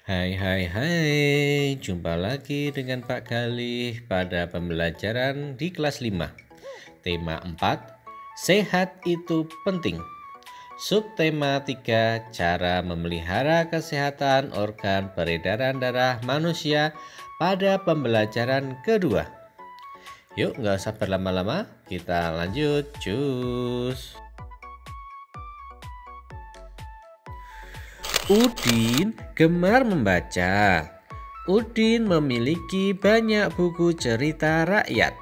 Hai, jumpa lagi dengan Pak Galih pada pembelajaran di kelas 5. Tema 4, sehat itu penting. Subtema 3, cara memelihara kesehatan organ peredaran darah manusia pada pembelajaran kedua. Yuk, nggak usah berlama-lama, kita lanjut, cus. Udin gemar membaca. Udin memiliki banyak buku cerita rakyat.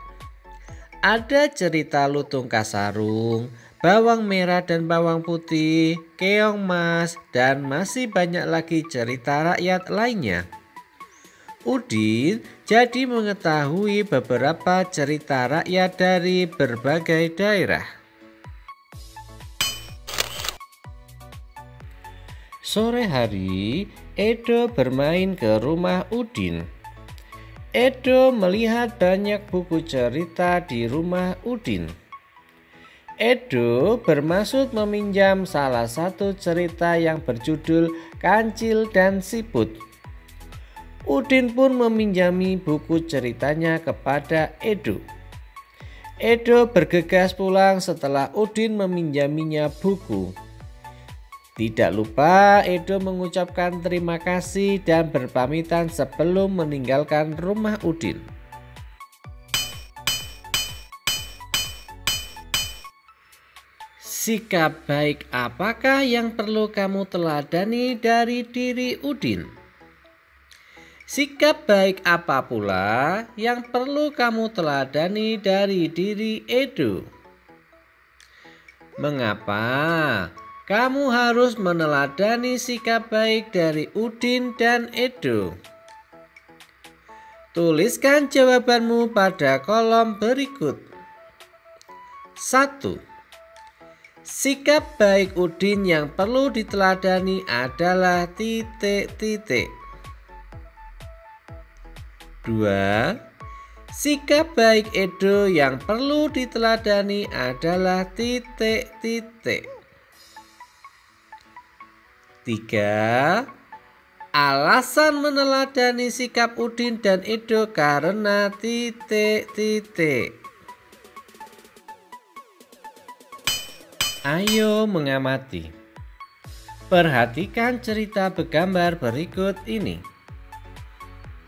Ada cerita Lutung Kasarung, Bawang Merah dan Bawang Putih, Keong Mas, dan masih banyak lagi cerita rakyat lainnya. Udin jadi mengetahui beberapa cerita rakyat dari berbagai daerah. Sore hari, Edo bermain ke rumah Udin. Edo melihat banyak buku cerita di rumah Udin. Edo bermaksud meminjam salah satu cerita yang berjudul Kancil dan Siput. Udin pun meminjami buku ceritanya kepada Edo. Edo bergegas pulang setelah Udin meminjaminya buku. Tidak lupa Edo mengucapkan terima kasih dan berpamitan sebelum meninggalkan rumah Udin. Sikap baik apakah yang perlu kamu teladani dari diri Udin? Sikap baik apa pula yang perlu kamu teladani dari diri Edo? Mengapa kamu harus meneladani sikap baik dari Udin dan Edo? Tuliskan jawabanmu pada kolom berikut. 1. Sikap baik Udin yang perlu diteladani adalah titik-titik. 2. Sikap baik Edo yang perlu diteladani adalah titik-titik. 3. Alasan meneladani sikap Udin dan Edo karena titik-titik. Ayo mengamati. Perhatikan cerita bergambar berikut ini.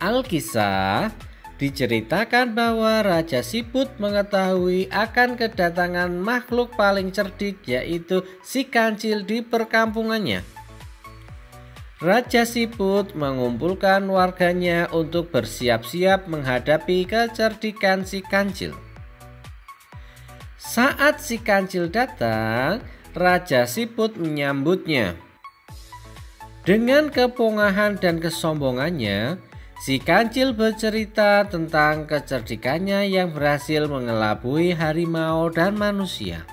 Alkisah diceritakan bahwa Raja Siput mengetahui akan kedatangan makhluk paling cerdik, yaitu si kancil di perkampungannya. Raja Siput mengumpulkan warganya untuk bersiap-siap menghadapi kecerdikan si kancil. Saat si kancil datang, Raja Siput menyambutnya. Dengan kepongahan dan kesombongannya, si kancil bercerita tentang kecerdikannya yang berhasil mengelabui harimau dan manusia.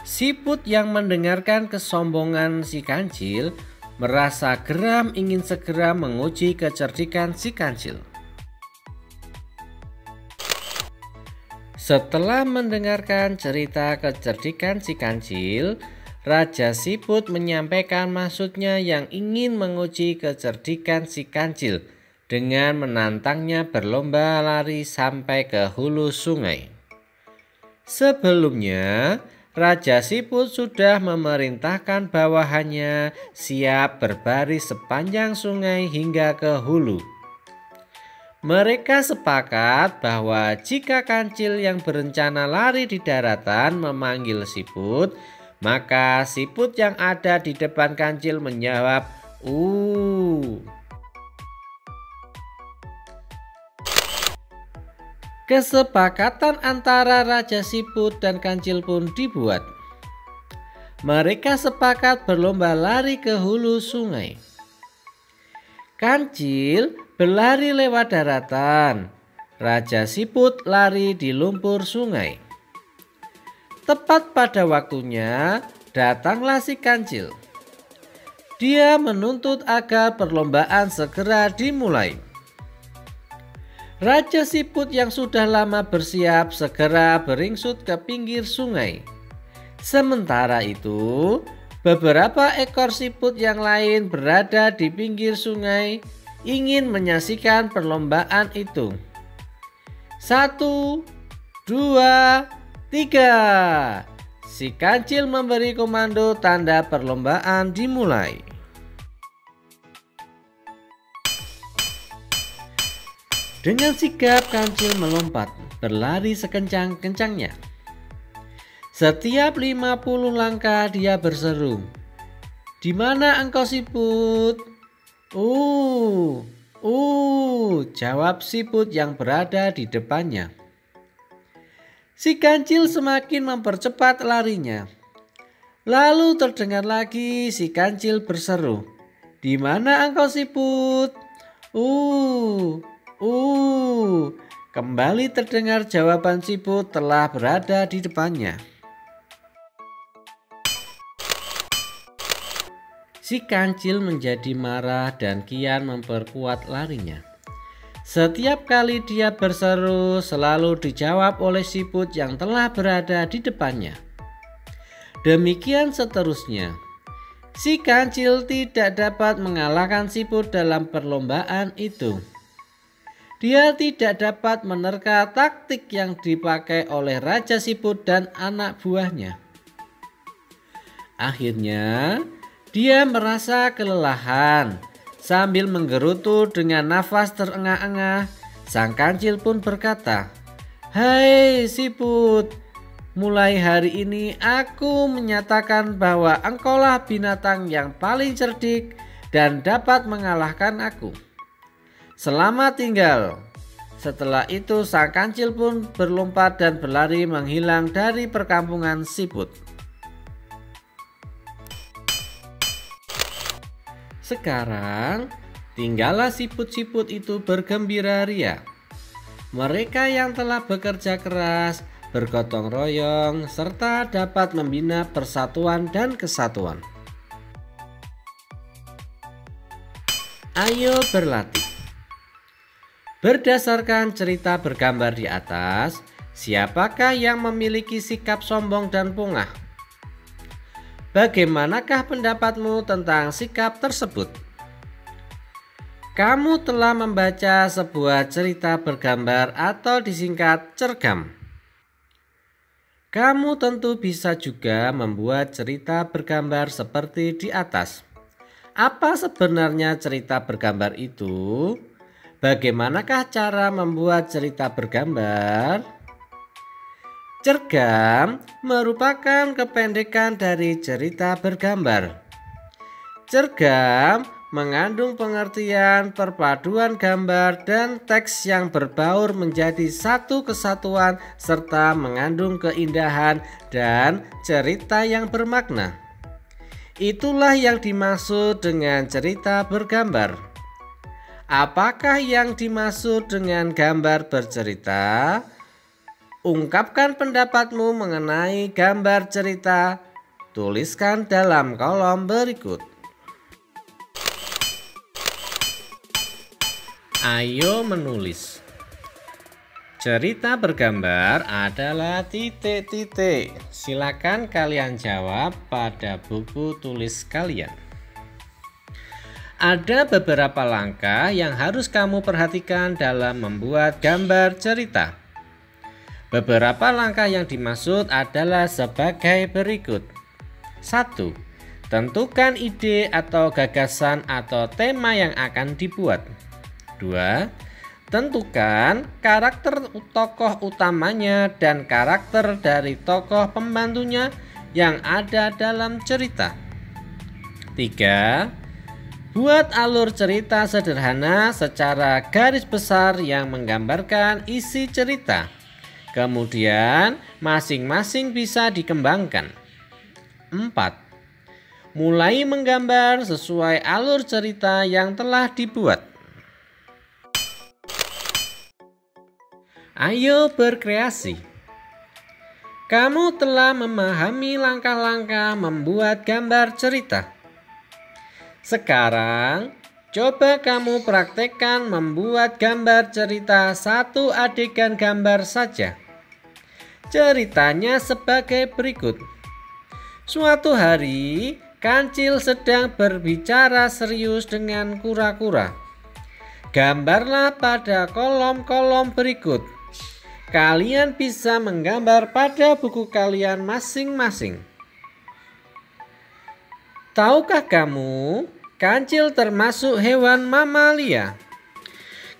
Siput yang mendengarkan kesombongan si kancil merasa geram, ingin segera menguji kecerdikan si kancil. Setelah mendengarkan cerita kecerdikan si kancil, Raja Siput menyampaikan maksudnya yang ingin menguji kecerdikan si kancil dengan menantangnya berlomba lari sampai ke hulu sungai. Sebelumnya, Raja Siput sudah memerintahkan bawahannya siap berbaris sepanjang sungai hingga ke hulu. Mereka sepakat bahwa jika kancil yang berencana lari di daratan memanggil Siput, maka Siput yang ada di depan kancil menjawab, Kesepakatan antara Raja Siput dan kancil pun dibuat. Mereka sepakat berlomba lari ke hulu sungai. Kancil berlari lewat daratan. Raja Siput lari di lumpur sungai. Tepat pada waktunya, datanglah si kancil. Dia menuntut agar perlombaan segera dimulai. Raja Siput yang sudah lama bersiap segera beringsut ke pinggir sungai. Sementara itu, Beberapa ekor siput yang lain berada di pinggir sungai ingin menyaksikan perlombaan itu. 1, 2, 3. Si kancil memberi komando tanda perlombaan dimulai. Dengan sigap kancil melompat, berlari sekencang-kencangnya. Setiap 50 langkah dia berseru, "Di mana engkau siput?" Jawab siput yang berada di depannya. Si kancil semakin mempercepat larinya. Lalu terdengar lagi si kancil berseru, "Di mana engkau siput?" Kembali terdengar jawaban siput telah berada di depannya. Si kancil menjadi marah dan kian memperkuat larinya. Setiap kali dia berseru selalu dijawab oleh siput yang telah berada di depannya. Demikian seterusnya. Si kancil tidak dapat mengalahkan siput dalam perlombaan itu. Dia tidak dapat menerka taktik yang dipakai oleh Raja Siput dan anak buahnya. Akhirnya, dia merasa kelelahan. Sambil menggerutu dengan nafas terengah-engah, sang kancil pun berkata, "Hai siput, mulai hari ini aku menyatakan bahwa engkaulah binatang yang paling cerdik dan dapat mengalahkan aku. Selamat tinggal." Setelah itu sang kancil pun berlompat dan berlari menghilang dari perkampungan siput. Sekarang tinggallah siput-siput itu bergembira ria. Mereka yang telah bekerja keras, bergotong royong, serta dapat membina persatuan dan kesatuan. Ayo berlatih. Berdasarkan cerita bergambar di atas, siapakah yang memiliki sikap sombong dan pongah? Bagaimanakah pendapatmu tentang sikap tersebut? Kamu telah membaca sebuah cerita bergambar atau disingkat cergam. Kamu tentu bisa juga membuat cerita bergambar seperti di atas. Apa sebenarnya cerita bergambar itu? Bagaimanakah cara membuat cerita bergambar? Cergam merupakan kependekan dari cerita bergambar. Cergam mengandung pengertian perpaduan gambar dan teks yang berbaur menjadi satu kesatuan serta mengandung keindahan dan cerita yang bermakna. Itulah yang dimaksud dengan cerita bergambar. Apakah yang dimaksud dengan gambar bercerita? Ungkapkan pendapatmu mengenai gambar cerita. Tuliskan dalam kolom berikut. Ayo menulis. Cerita bergambar adalah titik-titik. Silakan kalian jawab pada buku tulis kalian. Ada beberapa langkah yang harus kamu perhatikan dalam membuat gambar cerita. Beberapa langkah yang dimaksud adalah sebagai berikut. 1. Tentukan ide atau gagasan atau tema yang akan dibuat. 2. Tentukan karakter tokoh utamanya dan karakter dari tokoh pembantunya yang ada dalam cerita. 3. Buat alur cerita sederhana secara garis besar yang menggambarkan isi cerita. Kemudian masing-masing bisa dikembangkan. 4. Mulai menggambar sesuai alur cerita yang telah dibuat. Ayo berkreasi. Kamu telah memahami langkah-langkah membuat gambar cerita. Sekarang, coba kamu praktekkan membuat gambar cerita satu adegan gambar saja. Ceritanya sebagai berikut. Suatu hari, Kancil sedang berbicara serius dengan kura-kura. Gambarlah pada kolom-kolom berikut. Kalian bisa menggambar pada buku kalian masing-masing. Tahukah kamu, kancil termasuk hewan mamalia?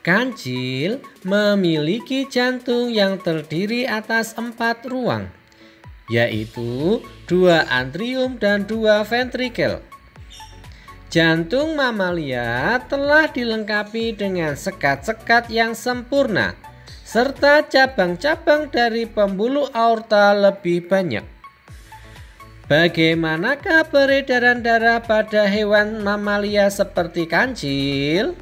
Kancil memiliki jantung yang terdiri atas 4 ruang, yaitu 2 atrium dan 2 ventrikel. Jantung mamalia telah dilengkapi dengan sekat-sekat yang sempurna, serta cabang-cabang dari pembuluh aorta lebih banyak. Bagaimanakah peredaran darah pada hewan mamalia seperti kancil?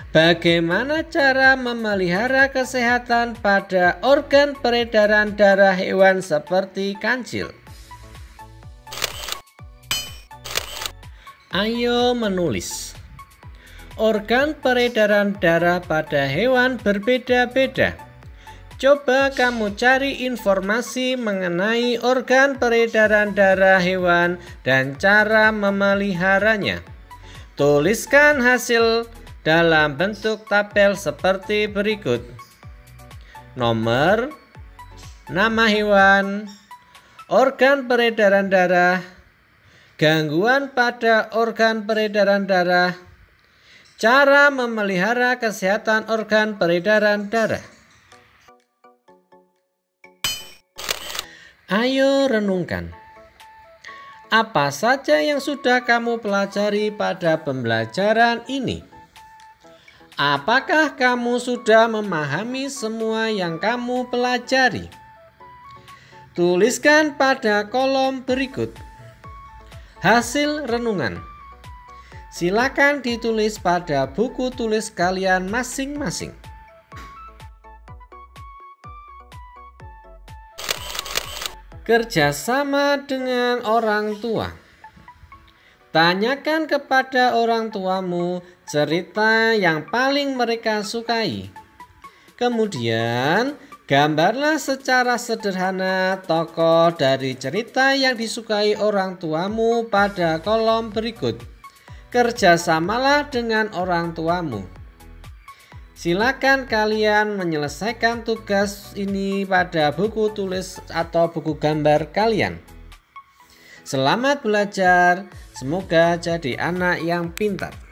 Bagaimana cara memelihara kesehatan pada organ peredaran darah hewan seperti kancil? Ayo menulis. Organ peredaran darah pada hewan berbeda-beda. Coba kamu cari informasi mengenai organ peredaran darah hewan dan cara memeliharanya. Tuliskan hasil dalam bentuk tabel seperti berikut. Nomor, nama hewan, organ peredaran darah, gangguan pada organ peredaran darah, cara memelihara kesehatan organ peredaran darah. Ayo renungkan. Apa saja yang sudah kamu pelajari pada pembelajaran ini? Apakah kamu sudah memahami semua yang kamu pelajari? Tuliskan pada kolom berikut. Hasil renungan. Silakan ditulis pada buku tulis kalian masing-masing. Kerjasama dengan orang tua. Tanyakan kepada orang tuamu cerita yang paling mereka sukai. Kemudian, gambarlah secara sederhana tokoh dari cerita yang disukai orang tuamu pada kolom berikut. Kerjasamalah dengan orang tuamu. Silakan kalian menyelesaikan tugas ini pada buku tulis atau buku gambar kalian. Selamat belajar, semoga jadi anak yang pintar.